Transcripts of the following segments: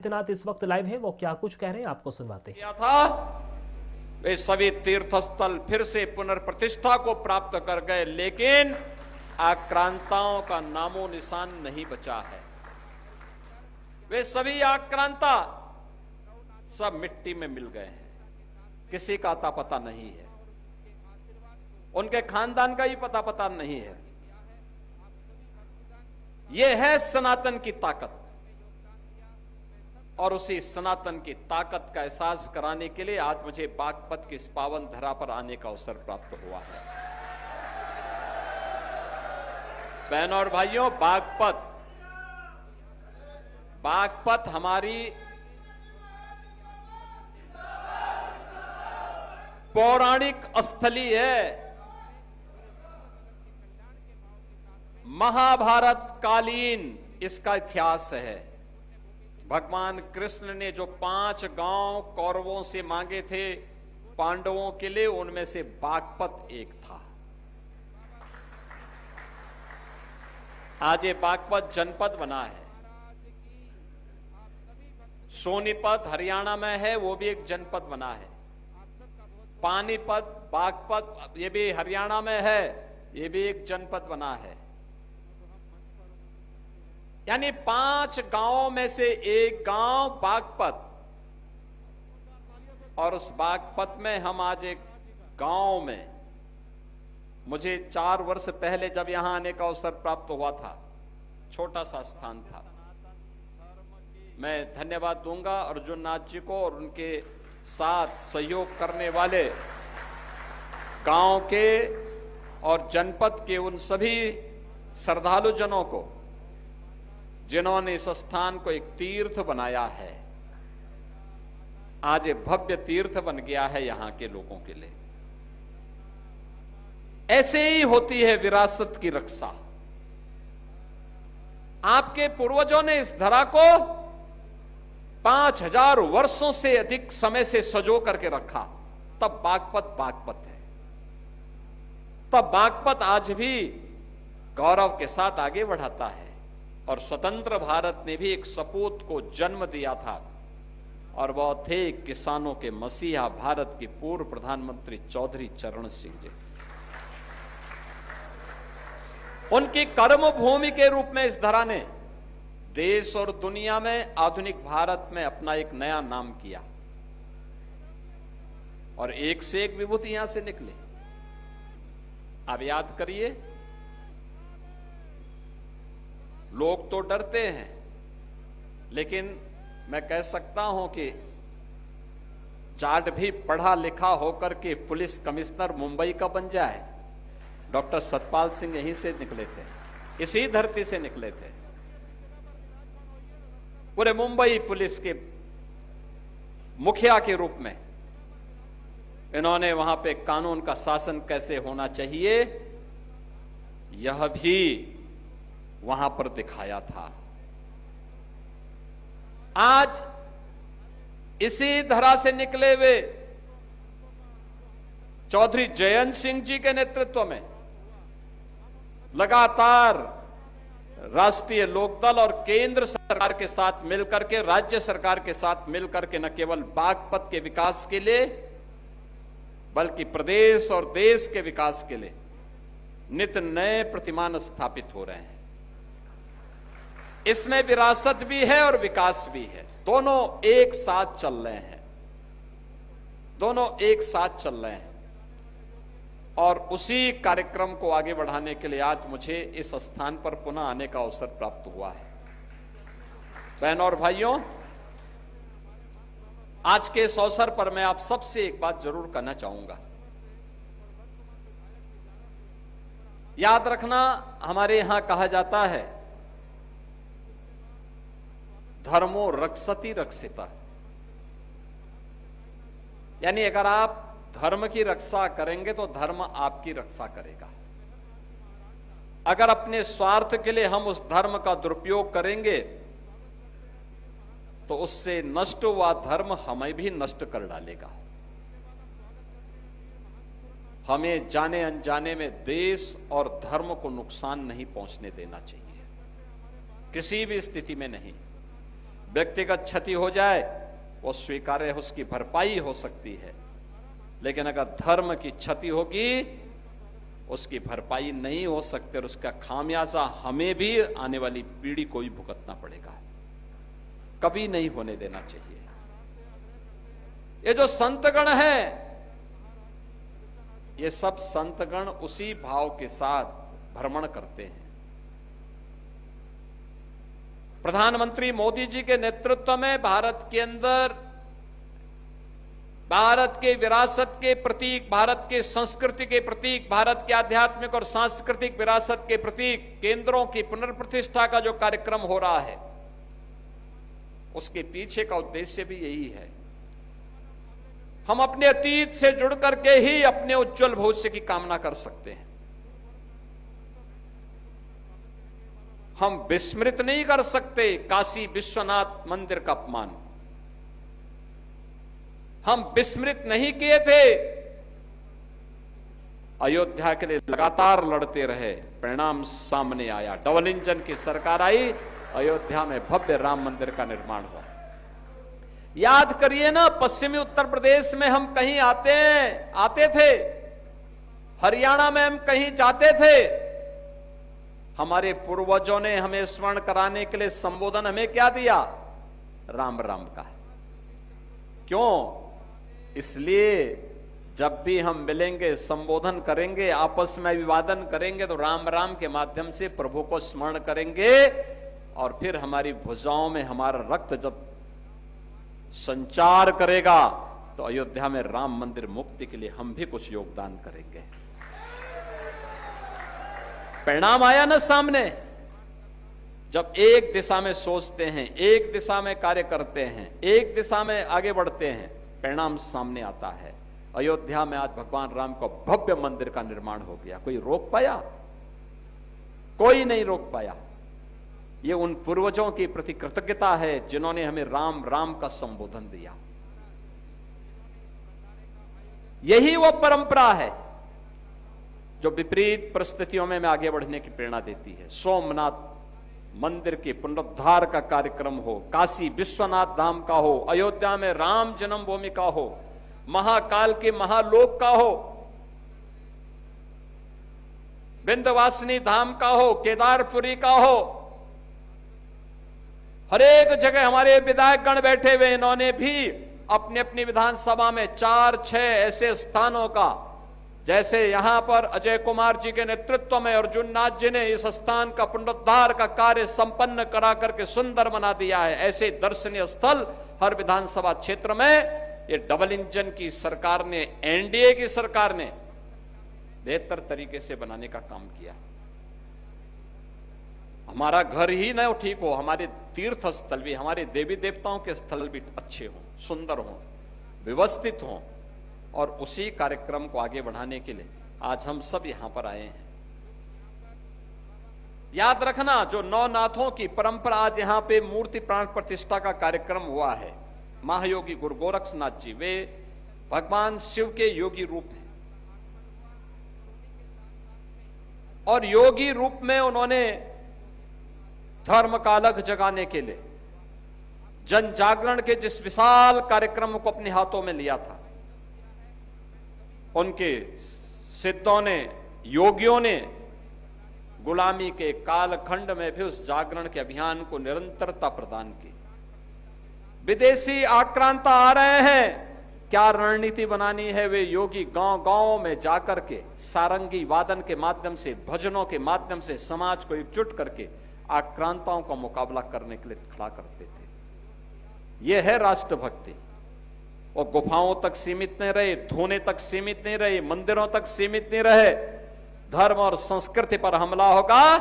आदित्यनाथ इस वक्त लाइव है, वो क्या कुछ कह रहे हैं आपको सुनवाते हैं। था वे सभी तीर्थ स्थल फिर से पुनर्प्रतिष्ठा को प्राप्त कर गए, लेकिन आक्रांताओं का नामो निशान नहीं बचा है। वे सभी आक्रांता सब मिट्टी में मिल गए हैं, किसी का अता पता नहीं है, उनके खानदान का ही पता नहीं है। यह है सनातन की ताकत, और उसी सनातन की ताकत का एहसास कराने के लिए आज मुझे बागपत की इस पावन धरा पर आने का अवसर प्राप्त हुआ है। बहनों और भाइयों, बागपत हमारी पौराणिक स्थली है। महाभारत कालीन इसका इतिहास है। भगवान कृष्ण ने जो 5 गांव कौरवों से मांगे थे पांडवों के लिए, उनमें से बागपत एक था। आज ये बागपत जनपद बना है। सोनीपत हरियाणा में है, वो भी एक जनपद बना है। पानीपत, बागपत ये भी हरियाणा में है, ये भी एक जनपद बना है। यानी 5 गांवों में से एक गांव बागपत, और उस बागपत में हम आज एक गांव में, मुझे 4 वर्ष पहले जब यहां आने का अवसर प्राप्त हुआ था, छोटा सा स्थान था। मैं धन्यवाद दूंगा अर्जुन नाथ जी को और उनके साथ सहयोग करने वाले गांव के और जनपद के उन सभी श्रद्धालु जनों को जिन्होंने इस स्थान को एक तीर्थ बनाया है। आज ये भव्य तीर्थ बन गया है यहां के लोगों के लिए। ऐसे ही होती है विरासत की रक्षा। आपके पूर्वजों ने इस धरा को 5000 वर्षों से अधिक समय से सजो करके रखा, तब बागपत है। तब बागपत आज भी गौरव के साथ आगे बढ़ाता है। और स्वतंत्र भारत ने भी एक सपूत को जन्म दिया था, और वह थे किसानों के मसीहा, भारत के पूर्व प्रधानमंत्री चौधरी चरण सिंह जी। उनकी कर्मभूमि के रूप में इस धरा ने देश और दुनिया में, आधुनिक भारत में अपना एक नया नाम किया, और एक से एक विभूति यहां से निकले। आप याद करिए, लोग तो डरते हैं, लेकिन मैं कह सकता हूं कि जाट भी पढ़ा लिखा होकर के पुलिस कमिश्नर मुंबई का बन जाए। डॉक्टर सतपाल सिंह यहीं से निकले थे, इसी धरती से निकले थे। पूरे मुंबई पुलिस के मुखिया के रूप में इन्होंने वहां पे कानून का शासन कैसे होना चाहिए, यह भी वहां पर दिखाया था। आज इसी धरा से निकले हुए चौधरी जयंत सिंह जी के नेतृत्व में लगातार राष्ट्रीय लोकदल और केंद्र सरकार के साथ मिलकर के, राज्य सरकार के साथ मिलकर के न केवल बागपत के विकास के लिए, बल्कि प्रदेश और देश के विकास के लिए नित नए प्रतिमान स्थापित हो रहे हैं। इसमें विरासत भी है और विकास भी है, दोनों एक साथ चल रहे हैं, दोनों एक साथ चल रहे हैं। और उसी कार्यक्रम को आगे बढ़ाने के लिए आज मुझे इस स्थान पर पुनः आने का अवसर प्राप्त हुआ है। बहनों और भाइयों, आज के इस अवसर पर मैं आप सबसे एक बात जरूर करना चाहूंगा। याद रखना, हमारे यहां कहा जाता है धर्मो रक्षति रक्षिता, यानी अगर आप धर्म की रक्षा करेंगे तो धर्म आपकी रक्षा करेगा। अगर अपने स्वार्थ के लिए हम उस धर्म का दुरुपयोग करेंगे तो उससे नष्ट हुआ धर्म हमें भी नष्ट कर डालेगा। हमें जाने अनजाने में देश और धर्म को नुकसान नहीं पहुंचने देना चाहिए, किसी भी स्थिति में नहीं। व्यक्तिगत क्षति हो जाए वो स्वीकार्य है, उसकी भरपाई हो सकती है, लेकिन अगर धर्म की क्षति होगी उसकी भरपाई नहीं हो सकती और उसका खामियाजा हमें भी आने वाली पीढ़ी को ही भुगतना पड़ेगा। कभी नहीं होने देना चाहिए। ये जो संतगण है, ये सब संतगण उसी भाव के साथ भ्रमण करते हैं। प्रधानमंत्री मोदी जी के नेतृत्व में भारत के अंदर भारत के विरासत के प्रतीक, भारत के संस्कृति के प्रतीक, भारत के आध्यात्मिक और सांस्कृतिक विरासत के प्रतीक केंद्रों की पुनर्प्रतिष्ठा का जो कार्यक्रम हो रहा है, उसके पीछे का उद्देश्य भी यही है। हम अपने अतीत से जुड़ करके ही अपने उज्जवल भविष्य की कामना कर सकते हैं। हम विस्मृत नहीं कर सकते काशी विश्वनाथ मंदिर का अपमान। हम विस्मृत नहीं किए थे, अयोध्या के लिए लगातार लड़ते रहे, परिणाम सामने आया। डबल इंजन की सरकार आई, अयोध्या में भव्य राम मंदिर का निर्माण हुआ। याद करिए ना, पश्चिमी उत्तर प्रदेश में हम कहीं आते थे, हरियाणा में हम कहीं जाते थे, हमारे पूर्वजों ने हमें स्मरण कराने के लिए संबोधन हमें क्या दिया? राम राम का। क्यों? इसलिए जब भी हम मिलेंगे, संबोधन करेंगे, आपस में अभिवादन करेंगे तो राम राम के माध्यम से प्रभु को स्मरण करेंगे और फिर हमारी भुजाओं में हमारा रक्त जब संचार करेगा तो अयोध्या में राम मंदिर मुक्ति के लिए हम भी कुछ योगदान करेंगे। परिणाम आया ना सामने। जब एक दिशा में सोचते हैं, एक दिशा में कार्य करते हैं, एक दिशा में आगे बढ़ते हैं, परिणाम सामने आता है। अयोध्या में आज भगवान राम का भव्य मंदिर का निर्माण हो गया। कोई रोक पाया? कोई नहीं रोक पाया। ये उन पूर्वजों की प्रति कृतज्ञता है जिन्होंने हमें राम राम का संबोधन दिया। यही वो परंपरा है जो विपरीत परिस्थितियों में आगे बढ़ने की प्रेरणा देती है। सोमनाथ मंदिर के पुनरुद्धार का कार्यक्रम हो, काशी विश्वनाथ धाम का हो, अयोध्या में राम जन्मभूमि का हो, महाकाल के महालोक का हो, विंध्यवासिनी धाम का हो, केदारपुरी का हो, हर एक जगह हमारे विधायकगण बैठे हुए, इन्होंने भी अपनी अपनी विधानसभा में 4-6 ऐसे स्थानों का, जैसे यहां पर अजय कुमार जी के नेतृत्व में अर्जुन नाथ जी ने इस स्थान का पुनरुद्धार का कार्य संपन्न करा करके सुंदर बना दिया है, ऐसे दर्शनीय स्थल हर विधानसभा क्षेत्र में ये डबल इंजन की सरकार ने, एनडीए की सरकार ने बेहतर तरीके से बनाने का काम किया। हमारा घर ही न ठीक हो, हमारे तीर्थ स्थल भी, हमारे देवी देवताओं के स्थल भी अच्छे हों, सुंदर हों, व्यवस्थित हों, और उसी कार्यक्रम को आगे बढ़ाने के लिए आज हम सब यहां पर आए हैं। याद रखना, जो नवनाथों की परंपरा, आज यहां पे मूर्ति प्राण प्रतिष्ठा का कार्यक्रम हुआ है। महायोगी गुरु गोरक्षनाथ जी, वे भगवान शिव के योगी रूप हैं और योगी रूप में उन्होंने धर्म का अलग जगाने के लिए जन जागरण के जिस विशाल कार्यक्रम को अपने हाथों में लिया था, उनके सिद्धों ने, योगियों ने गुलामी के कालखंड में भी उस जागरण के अभियान को निरंतरता प्रदान की। विदेशी आक्रांता आ रहे हैं, क्या रणनीति बनानी है? वे योगी गांव गांव में जाकर के सारंगी वादन के माध्यम से, भजनों के माध्यम से समाज को एकजुट करके आक्रांताओं का मुकाबला करने के लिए खड़ा करते थे। यह है राष्ट्रभक्ति। और गुफाओं तक सीमित नहीं रहे, धोने तक सीमित नहीं रहे, मंदिरों तक सीमित नहीं रहे। धर्म और संस्कृति पर हमला होगा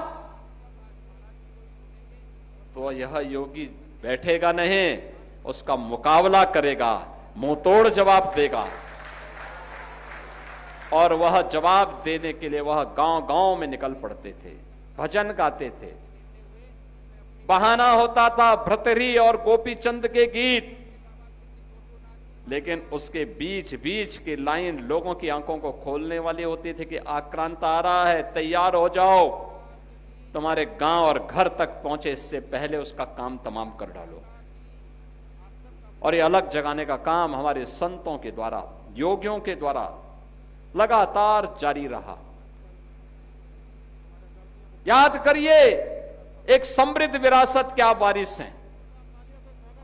तो यह योगी बैठेगा नहीं, उसका मुकाबला करेगा, मुंहतोड़ जवाब देगा। और वह जवाब देने के लिए वह गांव गांव में निकल पड़ते थे, भजन गाते थे। बहाना होता था भ्रतरी और गोपीचंद के गीत, लेकिन उसके बीच बीच की लाइन लोगों की आंखों को खोलने वाली होती थी कि आक्रांत आ रहा है, तैयार हो जाओ, तुम्हारे गांव और घर तक पहुंचे इससे पहले उसका काम तमाम कर डालो। और ये अलग जगाने का काम हमारे संतों के द्वारा, योगियों के द्वारा लगातार जारी रहा। याद करिए, एक समृद्ध विरासत के आप वारिस हैं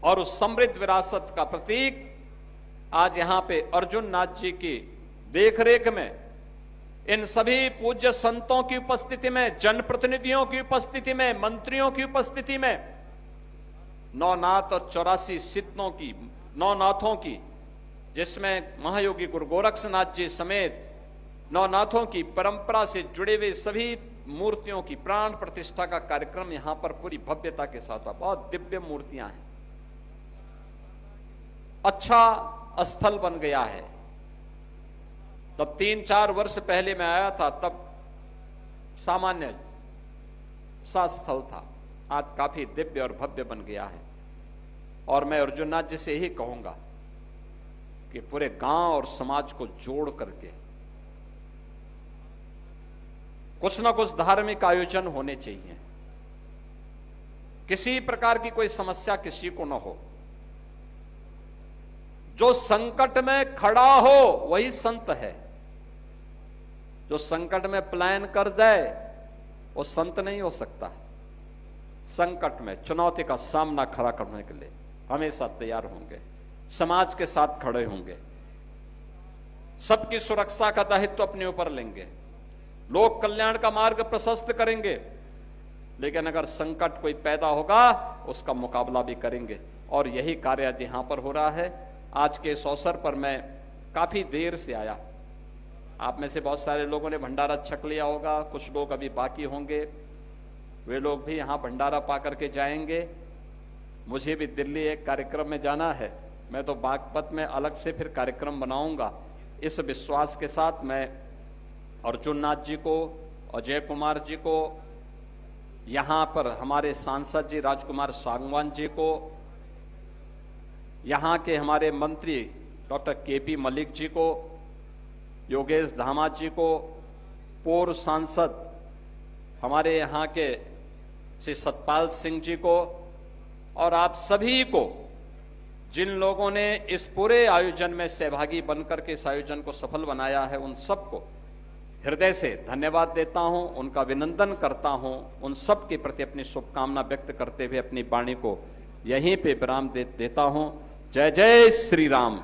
और उस समृद्ध विरासत का प्रतीक आज यहां पे अर्जुन नाथ जी की देखरेख में, इन सभी पूज्य संतों की उपस्थिति में, जनप्रतिनिधियों की उपस्थिति में, मंत्रियों की उपस्थिति में, नौनाथ और 84 सिद्धों की, नौनाथों की, जिसमें महायोगी गुरु गोरक्षनाथ जी समेत नौनाथों की परंपरा से जुड़े हुए सभी मूर्तियों की प्राण प्रतिष्ठा का कार्यक्रम यहां पर पूरी भव्यता के साथ हुआ। बहुत दिव्य मूर्तियां हैं, अच्छा स्थल बन गया है। तब 3-4 वर्ष पहले मैं आया था, तब सामान्य सा स्थल था, आज काफी दिव्य और भव्य बन गया है। और मैं अर्जुननाथ जी से यही कहूंगा कि पूरे गांव और समाज को जोड़ करके कुछ ना कुछ धार्मिक आयोजन होने चाहिए। किसी प्रकार की कोई समस्या किसी को ना हो। जो संकट में खड़ा हो वही संत है। जो संकट में प्लान कर जाए वो संत नहीं हो सकता। संकट में चुनौती का सामना खड़ा करने के लिए हमेशा तैयार होंगे, समाज के साथ खड़े होंगे, सबकी सुरक्षा का दायित्व अपने ऊपर लेंगे, लोक कल्याण का मार्ग प्रशस्त करेंगे। लेकिन अगर संकट कोई पैदा होगा उसका मुकाबला भी करेंगे। और यही कार्य आज यहां पर हो रहा है। आज के इस अवसर पर मैं काफी देर से आया। आप में से बहुत सारे लोगों ने भंडारा छक लिया होगा, कुछ लोग अभी बाकी होंगे, वे लोग भी यहां भंडारा पा करके जाएंगे। मुझे भी दिल्ली एक कार्यक्रम में जाना है, मैं तो बागपत में अलग से फिर कार्यक्रम बनाऊंगा। इस विश्वास के साथ मैं अर्जुननाथ जी को, अजय कुमार जी को, यहां पर हमारे सांसद जी राजकुमार सांगवान जी को, यहां के हमारे मंत्री डॉक्टर केपी मलिक जी को, योगेश धामा जी को, पूर्व सांसद हमारे यहां के श्री सतपाल सिंह जी को, और आप सभी को, जिन लोगों ने इस पूरे आयोजन में सहभागी बनकर के इस आयोजन को सफल बनाया है, उन सबको हृदय से धन्यवाद देता हूं, उनका अभिनंदन करता हूं। उन सब के प्रति अपनी शुभकामना व्यक्त करते हुए अपनी वाणी को यहीं पे विराम देता हूं। जय जय श्री राम।